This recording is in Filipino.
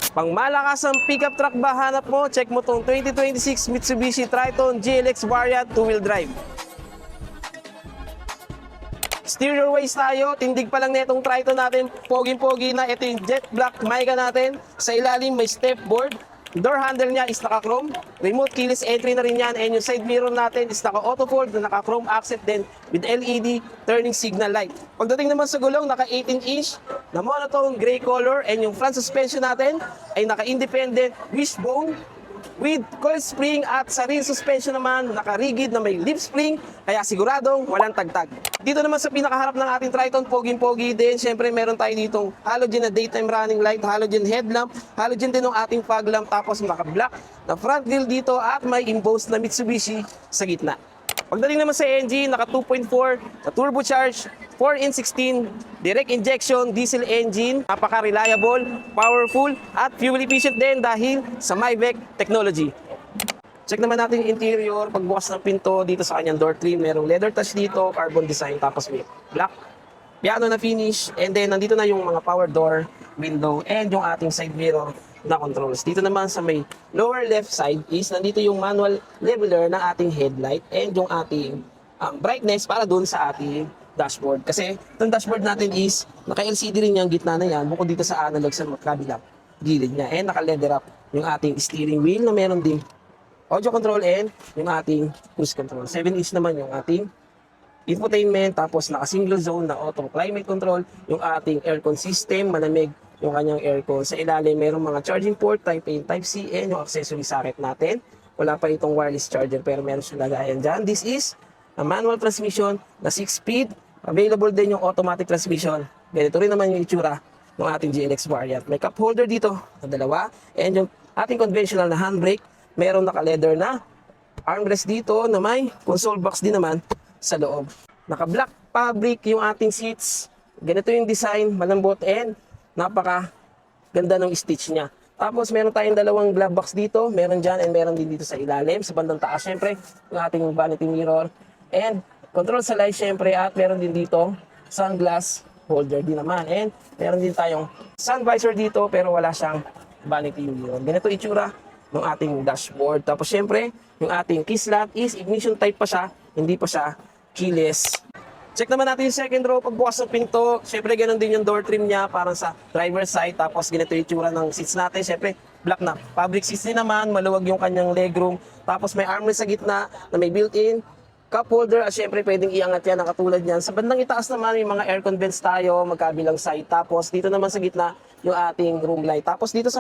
Pang malakasang pickup truck ba hanap mo? Check mo tong 2026 Mitsubishi Triton GLX variant 2-wheel drive. Stereo ways tayo, tindig pa lang netong Triton natin, pogi-pogi na. Ito yung jet black mica natin. Sa ilalim may step board. Door handle niya is naka-chrome. Remote keyless entry na rin yan. And yung side mirror natin is naka-auto fold na naka-chrome accent din with LED turning signal light. Pagdating naman sa gulong, naka 18-inch na monotone gray color. And yung front suspension natin ay naka-independent wishbone with coil spring, at sa rear suspension naman naka-rigid na may lip spring, kaya siguradong walang tagtag. Dito naman sa pinakaharap ng ating Triton, poging-pogi din. Siyempre meron tayo ditong halogen na daytime running light, halogen headlamp, halogen din ng ating fog lamp, tapos naka-black na front grille dito at may embossed na Mitsubishi sa gitna. Pagdating naman sa engine, naka 2.4 na turbocharged 4 in 16 direct injection diesel engine. Napaka-reliable, powerful, at fuel efficient din dahil sa MyVec technology. Check naman natin yung interior. Pagbukas ng pinto dito sa kanyang door trim, merong leather touch dito, carbon design, tapos may black piano na finish. And then nandito na yung mga power door, window, and yung ating side mirror na controls. Dito naman sa may lower left side is nandito yung manual leveler ng ating headlight and yung ating brightness para dun sa ating dashboard. Kasi itong dashboard natin is naka-LCD rin yung gitna na yan, bukod dito sa analog sa kabilang gilid niya. And naka-leather up yung ating steering wheel na meron din audio control and yung ating cruise control. 7-inch naman yung ating infotainment, tapos naka-single zone na auto climate control, yung ating aircon system, malamig yung kanyang aircon. Sa ilalim, mayroong mga charging port, Type A, Type C, and yung accessory socket natin. Wala pa itong wireless charger, pero meron siyang lagayan dyan. This is a manual transmission na 6-speed. Available din yung automatic transmission. Ganito rin naman yung itsura ng ating GLX variant. May cup holder dito na dalawa. And yung ating conventional na handbrake, meron naka-leather na armrest dito na may console box din naman sa loob. Naka-black fabric yung ating seats. Ganito yung design, malambot, and napaka ganda ng stitch niya. Tapos meron tayong dalawang glove box dito, meron dyan and meron din dito sa ilalim. Sa bandang taas, syempre, yung ating vanity mirror and control sa light, syempre, at meron din dito sunglass holder din naman. And meron din tayong sun visor dito, pero wala siyang vanity mirror. Ganito itsura ng ating dashboard. Tapos syempre, yung ating key slot is ignition type pa siya, hindi pa siya keyless. Check naman natin yung second row. Pagbukas ng pinto, syempre ganun din yung door trim niya parang sa driver's side. Tapos ganito yung itsura ng seats natin. Syempre, black na fabric seats din naman, maluwag yung kanyang legroom. Tapos may armrest sa gitna na may built-in cup holder, at syempre pwedeng iangat yan na katulad yan. Sa bandang itaas naman, may mga aircon vents tayo, magkabilang side. Tapos dito naman sa gitna, yung ating room light. Tapos dito sa